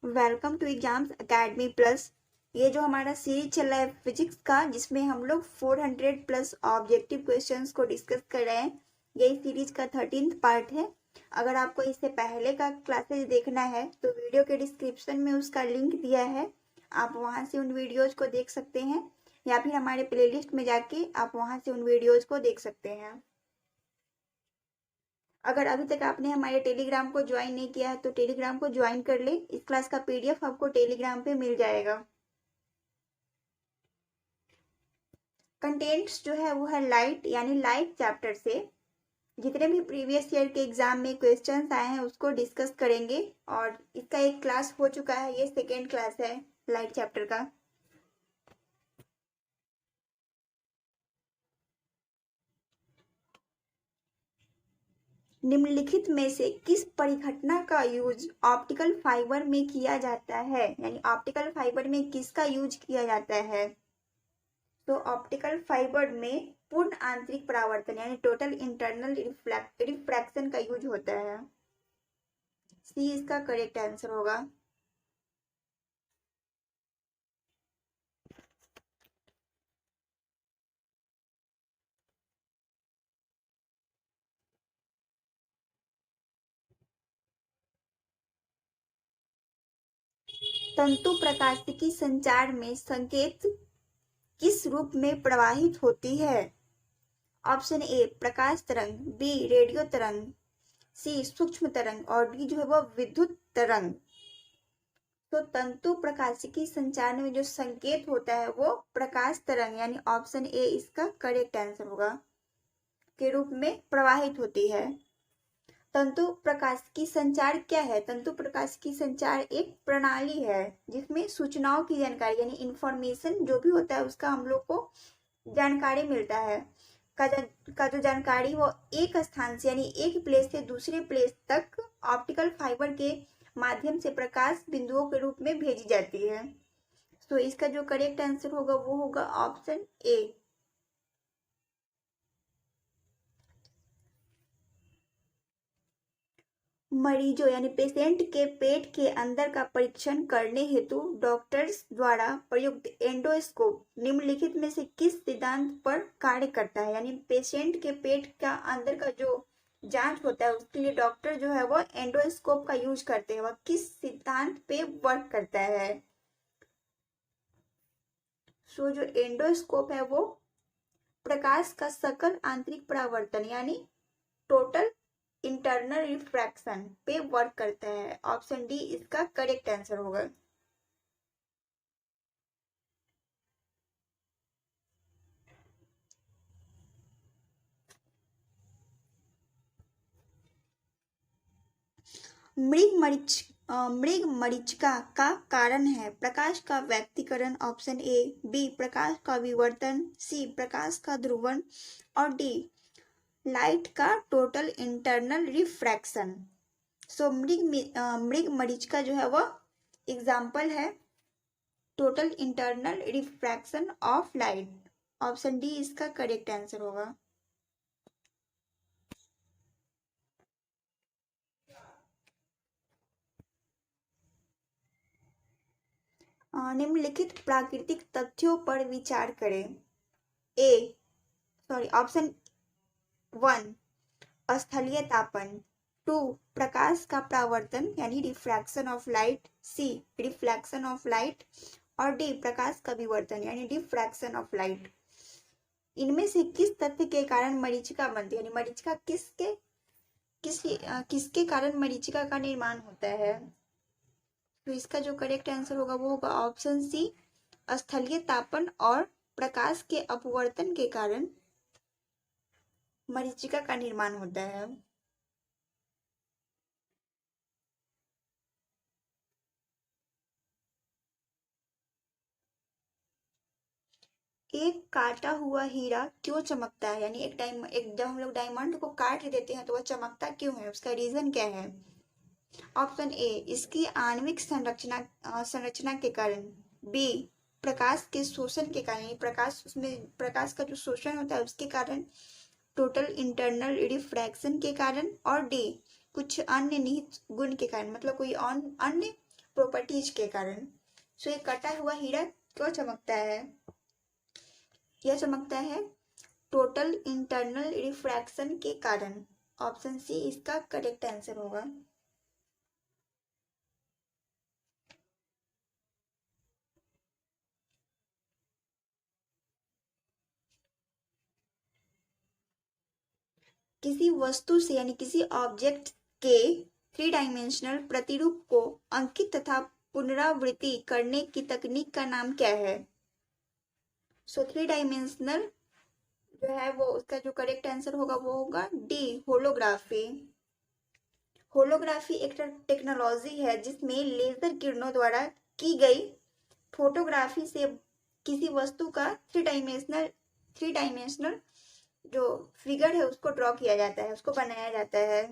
Welcome to exams academy plus. ये जो हमारा सीरीज चल रहा है फिजिक्स का, जिसमें हम लोग 400 प्लस ऑब्जेक्टिव क्वेश्चंस को डिस्कस कर रहे हैं। यही सीरीज का 13th पार्ट है। अगर आपको इससे पहले का क्लासेस देखना है तो वीडियो के डिस्क्रिप्शन में उसका लिंक दिया है, आप वहां से उन वीडियोज को देख सकते हैं, या फिर हमारे प्लेलिस्ट में जाके आप वहां से उन वीडियोज को देख सकते हैं। अगर अभी तक आपने हमारे टेलीग्राम को ज्वाइन नहीं किया है तो टेलीग्राम को ज्वाइन कर ले। इस क्लास का पीडीएफ आपको टेलीग्राम पे मिल जाएगा। कंटेंट्स जो है वो है लाइट, यानी लाइट चैप्टर से जितने भी प्रीवियस ईयर के एग्जाम में क्वेश्चंस आए हैं उसको डिस्कस करेंगे। और इसका एक क्लास हो चुका है, ये सेकेंड क्लास है लाइट चैप्टर का। निम्नलिखित में से किस परिघटना का यूज ऑप्टिकल फाइबर में किया जाता है, यानी ऑप्टिकल फाइबर में किसका यूज किया जाता है? तो ऑप्टिकल फाइबर में पूर्ण आंतरिक परावर्तन यानी टोटल इंटरनल रिफ्रैक्शन का यूज होता है। सी इसका करेक्ट आंसर होगा। तंतु प्रकाशिकी संचार में संकेत किस रूप में प्रवाहित होती है? ऑप्शन ए प्रकाश तरंग, बी रेडियो तरंग, सी सूक्ष्म तरंग और डी जो है वो विद्युत तरंग। तो तंतु प्रकाशिकी संचार में जो संकेत होता है वो प्रकाश तरंग यानी ऑप्शन ए इसका करेक्ट आंसर होगा के रूप में प्रवाहित होती है। तंतु प्रकाशिकी संचार क्या है? तंतु प्रकाशिकी संचार एक प्रणाली है जिसमें सूचनाओं की जानकारी यानी इंफॉर्मेशन जो भी होता है उसका हम लोग को जानकारी मिलता है। का जो जानकारी वो एक स्थान से यानी एक प्लेस से दूसरे प्लेस तक ऑप्टिकल फाइबर के माध्यम से प्रकाश बिंदुओं के रूप में भेजी जाती है। तो इसका जो करेक्ट आंसर होगा वो होगा ऑप्शन ए। मरीजों यानी पेशेंट के पेट के अंदर का परीक्षण करने हेतु डॉक्टर्स द्वारा प्रयुक्त एंडोस्कोप निम्नलिखित में से किस सिद्धांत पर कार्य करता है? यानी पेशेंट के पेट का अंदर का जो जांच होता है उसके लिए डॉक्टर जो है वो एंडोस्कोप का यूज करते हैं, वह किस सिद्धांत पे वर्क करता है? सो जो एंडोस्कोप है वो प्रकाश का सकल आंतरिक परावर्तन यानी टोटल इंटरनल रिफ्रैक्शन पे वर्क करता है। ऑप्शन डी इसका करेक्ट आंसर होगा। मृग मरीचिका का कारण है प्रकाश का व्यक्तीकरण। ऑप्शन ए, बी प्रकाश का विवर्तन, सी प्रकाश का ध्रुवण और डी लाइट का टोटल इंटरनल रिफ्रैक्शन। सो मृग मरीचिका जो है वह एग्जाम्पल है total internal refraction of light. Option D इसका करेक्ट आंसर होगा। निम्नलिखित प्राकृतिक तथ्यों पर विचार करें। ऑप्शन 1 स्थलीय तापन, 2 प्रकाश का परावर्तन यानी refraction of light, C reflection of light और डी प्रकाश का विवर्तन यानी डिफ्रैक्शन ऑफ लाइट। इनमें से किस तथ्य के कारण मरीचिका बनती है? यानी मरीचिका किसके कारण मरीचिका का निर्माण होता है? तो इसका जो करेक्ट आंसर होगा वो होगा ऑप्शन सी स्थलीय तापन और प्रकाश के अपवर्तन के कारण मरीचिका का निर्माण होता है। एक काटा हुआ हीरा क्यों चमकता है? यानी जब हम लोग डायमंड को काट देते हैं तो वह चमकता क्यों है? उसका रीजन क्या है? ऑप्शन ए इसकी आणविक संरचना के कारण, बी प्रकाश के शोषण के कारण, प्रकाश का जो शोषण होता है उसके कारण, टोटल इंटरनल रिफ्रैक्शन के कारण और डी कुछ अन्य निहित गुण के कारण, मतलब कोई अन्य प्रॉपर्टी वर्टीज के कारण। सो ये कटा हुआ हीरा क्यों चमकता है? यह चमकता है टोटल इंटरनल रिफ्रैक्शन के कारण। ऑप्शन सी इसका करेक्ट आंसर होगा। किसी वस्तु से यानी किसी ऑब्जेक्ट के थ्री डायमेंशनल प्रतिरूप को अंकित तथा पुनरावृत्ति करने की तकनीक का नाम क्या है? सो थ्री डायमेंशनल जो है वो उसका जो करेक्ट आंसर होगा वो होगा डी, होलोग्राफी। होलोग्राफी एक टेक्नोलॉजी है जिसमें लेजर किरणों द्वारा की गई फोटोग्राफी से किसी वस्तु का थ्री डायमेंशनल जो फिगर है उसको ड्रॉ किया जाता है, उसको बनाया जाता है।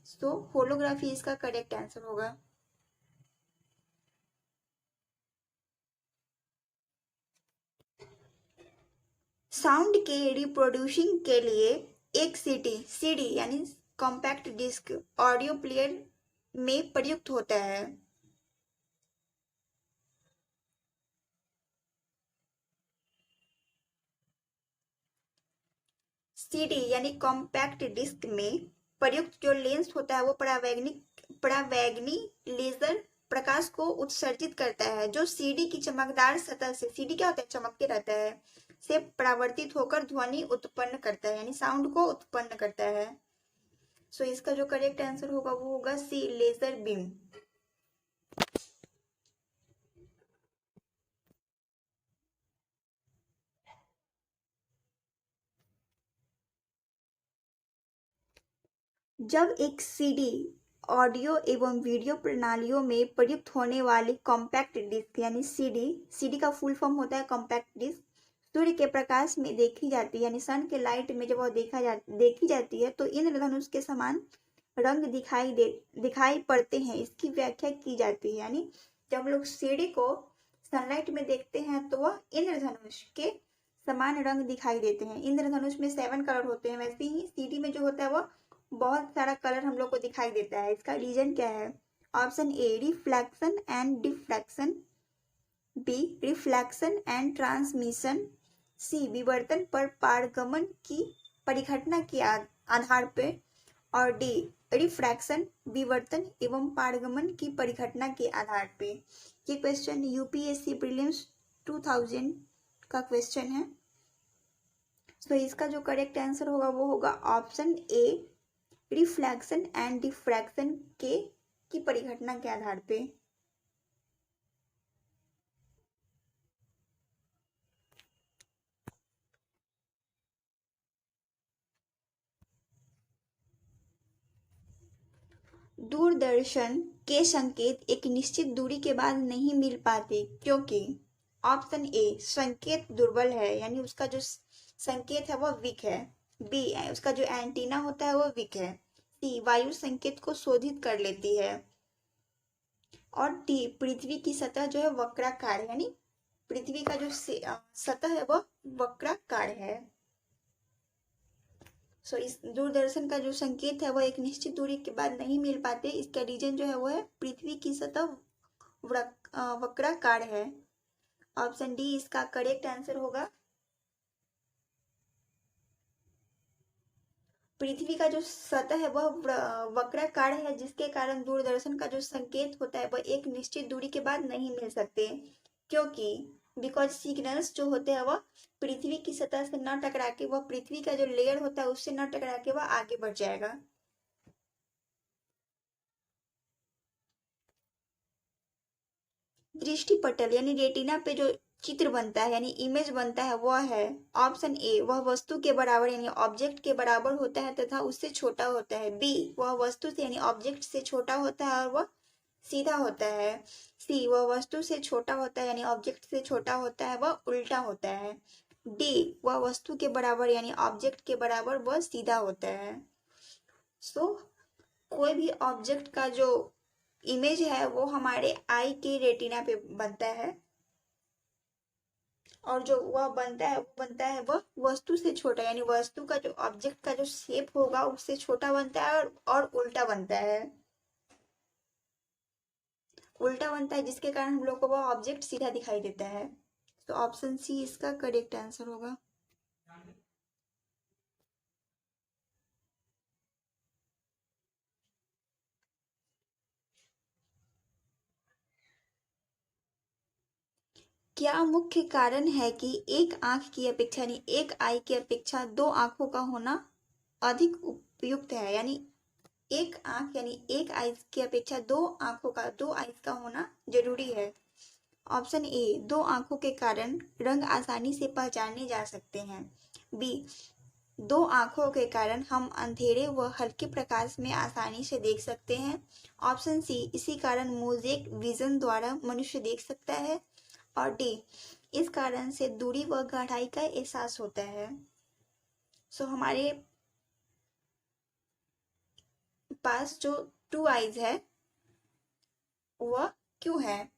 सो होलोग्राफी इसका करेक्ट आंसर होगा। साउंड के रिप्रोड्यूसिंग के लिए एक सीडी यानी कॉम्पैक्ट डिस्क ऑडियो प्लेयर में प्रयुक्त होता है। सीडी यानी कॉम्पैक्ट डिस्क में प्रयुक्त जो लेंस होता है वो परावैंगनी लेजर प्रकाश को उत्सर्जित करता है जो सीडी की चमकदार सतह से, सीडी क्या होता है चमकते रहता है, से परावर्तित होकर ध्वनि उत्पन्न करता है यानी साउंड को उत्पन्न करता है। सो इसका जो करेक्ट आंसर होगा वो होगा सी, लेजर बीम। जब एक सीडी ऑडियो एवं वीडियो प्रणालियों में प्रयुक्त होने वाली कॉम्पैक्ट डिस्क यानी सीडी का फुल फॉर्म होता है कॉम्पैक्ट डिस्क, सूर्य के प्रकाश में देखी जाती है यानी सन के लाइट में जब वह देखी जाती है तो इंद्रधनुष के समान रंग दिखाई पड़ते हैं, इसकी व्याख्या की जाती है। यानी जब हम लोग सीडी को सनलाइट में देखते हैं तो वह इंद्रधनुष के समान रंग दिखाई देते हैं। इंद्रधनुष में 7 कलर होते हैं, वैसे ही सीडी में जो होता है वह बहुत सारा कलर हम लोग को दिखाई देता है। इसका रीजन क्या है? Option A, reflection and diffraction, B, reflection and transmission, C, विवर्तन पर पारगमन की परिघटना के आधार पर, और डी, रिफ्रैक्शन, विवर्तन एवं पारगमन की परिघटना के आधार पे। ये क्वेश्चन यूपीएससी प्रीलिम्स 2000 का क्वेश्चन है। तो इसका जो करेक्ट आंसर होगा वो होगा option A, reflection and diffraction की परिघटना के आधार पे। दूरदर्शन के संकेत एक निश्चित दूरी के बाद नहीं मिल पाते क्योंकि ऑप्शन ए, संकेत दुर्बल है यानी उसका जो संकेत है वह वीक है, बी, उसका जो एंटीना होता है वह वीक है, सी, वायु संकेत को शोधित कर लेती है, और डी, पृथ्वी की सतह जो है वक्राकार है यानी पृथ्वी का जो सतह है वह वक्राकार है। सो इस दूरदर्शन का जो संकेत है वह एक निश्चित दूरी के बाद नहीं मिल पाते, इसका रीजन जो है वो है पृथ्वी की सतह वक्राकार है। ऑप्शन डी इसका करेक्ट आंसर होगा। पृथ्वी का जो सतह है वह वक्राकार है जिसके कारण दूरदर्शन का जो संकेत होता है वह एक निश्चित दूरी के बाद नहीं मिल सकते क्योंकि बिकॉज सिग्नल्स जो होते हैं वह पृथ्वी की सतह से न टकरा के, वह पृथ्वी का जो लेयर होता है उससे न टकरा के वह आगे बढ़ जाएगा। दृष्टिपटल यानी रेटिना पे जो चित्र बनता है यानी इमेज बनता है वह है ऑप्शन ए, वह वस्तु के बराबर यानी ऑब्जेक्ट के बराबर होता है तथा उससे छोटा होता है, बी, वह वस्तु से यानी ऑब्जेक्ट से छोटा होता है और वह सीधा होता है, सी, वह वस्तु से छोटा होता है यानी ऑब्जेक्ट से छोटा होता है वह उल्टा होता है, डी, वह वस्तु के बराबर यानी ऑब्जेक्ट के बराबर वह सीधा होता है। सो कोई भी ऑब्जेक्ट का जो इमेज है वो हमारे आई के रेटिना पे बनता है और जो वह बनता है वह वस्तु से छोटा यानी वस्तु का जो ऑब्जेक्ट का जो शेप होगा उससे छोटा बनता है और उल्टा बनता है। उल्टा बनता है, जिसके कारण हम लोग को वह ऑब्जेक्ट सीधा दिखाई देता है। तो ऑप्शन सी इसका करेक्ट आंसर होगा। क्या मुख्य कारण है कि एक आंख की अपेक्षा यानी एक आई की अपेक्षा दो आंखों का होना अधिक उपयुक्त है? यानी एक आंख यानी एक आइज की अपेक्षा दो आंखों का, दो आइज का होना जरूरी है। ऑप्शन ए, दो आंखों के कारण रंग आसानी से पहचाने जा सकते हैं। बी, दो आंखों के कारण हम अंधेरे व हल्के प्रकाश में आसानी से देख सकते हैं। ऑप्शन सी, इसी कारण मोज़ेक विजन द्वारा मनुष्य देख सकता है। और डी, इस कारण से दूरी व गहराई का एहसास होता है। सो हमारे पास जो टू आईज है वह क्यों है?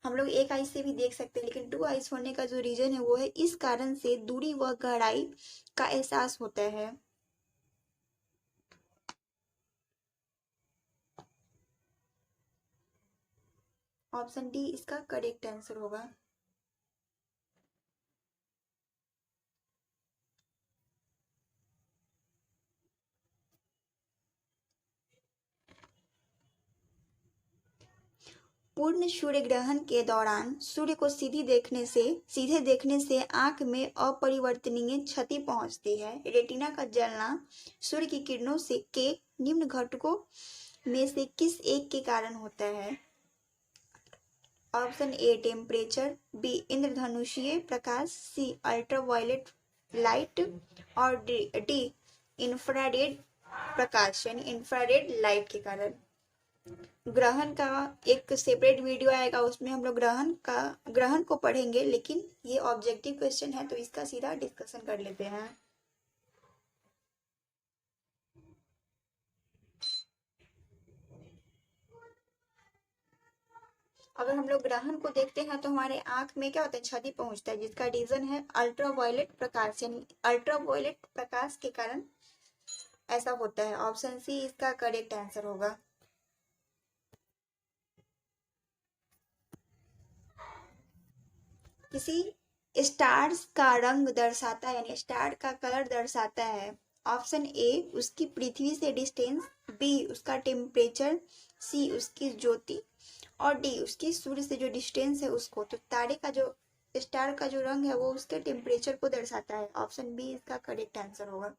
हम लोग एक आईज से भी देख सकते हैं, लेकिन टू आईज होने का जो रीजन है वो है इस कारण से दूरी व गहराई का एहसास होता है। ऑप्शन डी इसका करेक्ट आंसर होगा। पूर्ण सूर्य ग्रहण के दौरान सूर्य को सीधे देखने से आंख में अपरिवर्तनीय क्षति पहुंचती है। रेटिना का जलना सूर्य की किरणों से के निम्न घटकों में से किस एक के कारण होता है? Option A, temperature. बी, इंद्रधनुषीय प्रकाश। C, ultraviolet light. और डी, इंफ्रारेड प्रकाश यानी इंफ्रारेड लाइट के कारण। ग्रहण का एक सेपरेट वीडियो आएगा, उसमें हम लोग ग्रहण को पढ़ेंगे, लेकिन ये ऑब्जेक्टिव क्वेश्चन है तो इसका सीधा डिस्कशन कर लेते हैं। अगर हम लोग ग्रहण को देखते हैं तो हमारे आंख में क्या होता है, क्षति पहुंचता है, जिसका रीजन है अल्ट्रावायलेट प्रकाश, यानी अल्ट्रावायलेट प्रकाश के कारण ऐसा होता है। ऑप्शन सी इसका करेक्ट आंसर होगा। किसी स्टार्स का रंग दर्शाता है यानी स्टार का कलर दर्शाता है। ऑप्शन ए, उसकी पृथ्वी से डिस्टेंस। बी, उसका टेम्परेचर। सी, उसकी ज्योति। और डी, उसकी सूर्य से जो डिस्टेंस है उसको। तो तारे का जो स्टार का जो रंग है वो उसके टेम्परेचर को दर्शाता है। ऑप्शन बी इसका करेक्ट आंसर होगा।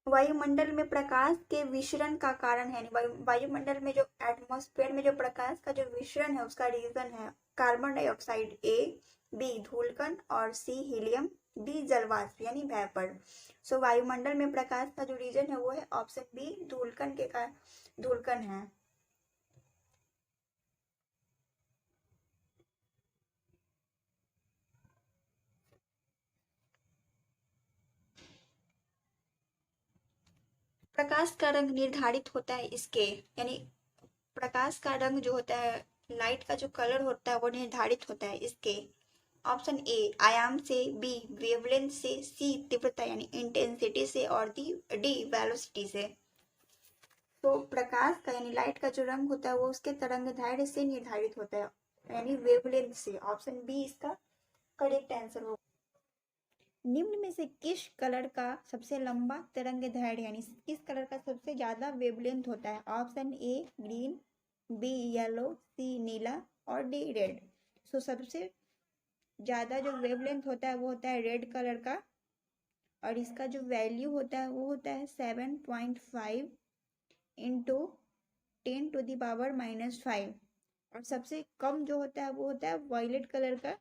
वायुमंडल में प्रकाश के विसरण का कारण है, वायुमंडल में जो एटमॉस्फेयर में जो प्रकाश का जो विसरण है उसका रीजन है कार्बन डाइऑक्साइड। ए, बी, धूलकण। और सी, हीलियम। डी, जलवाष्प यानी वेपर। सो वायुमंडल में प्रकाश का जो रीजन है वो है ऑप्शन बी, धूलकण के कारण धूलकण है। प्रकाश का रंग निर्धारित होता है इसके, यानी प्रकाश का रंग जो होता है, लाइट का जो कलर होता है वो निर्धारित होता है इसके। ऑप्शन ए, आयाम से। बी, वेवलेंथ से। सी, तीव्रता यानी इंटेंसिटी से। और डी, वेलोसिटी से। तो प्रकाश का यानी लाइट का जो रंग होता है वो उसके तरंगदैर्घ्य से निर्धारित होता है, यानी वेवलेंथ से। ऑप्शन बी इसका करेक्ट आंसर होगा। निम्न में से किस कलर का सबसे लंबा तरंगदैर्घ्य यानी किस कलर का सबसे ज्यादा वेवलेंथ होता है? Option A, green. B, yellow. C, नीला। और डी, रेड। सो सबसे ज्यादा जो वेवलेंथ होता है वो होता है रेड कलर का, और इसका जो वैल्यू होता है वो होता है 7.5 इंटू 10⁻⁻⁵। और सबसे कम जो होता है वो होता है वायलेट कलर का,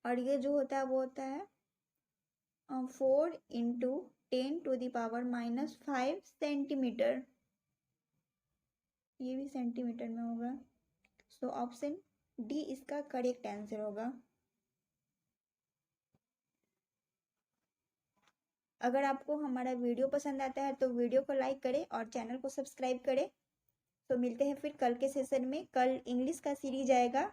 और ये जो होता है वो होता है 4 इंटू 10⁻⁻5 सेंटीमीटर। ये भी सेंटीमीटर में होगा। सो ऑप्शन डी इसका करेक्ट आंसर होगा। अगर आपको हमारा वीडियो पसंद आता है तो वीडियो को लाइक करें और चैनल को सब्सक्राइब करें। तो मिलते हैं फिर कल के सेशन में। कल इंग्लिश का सीरीज आएगा।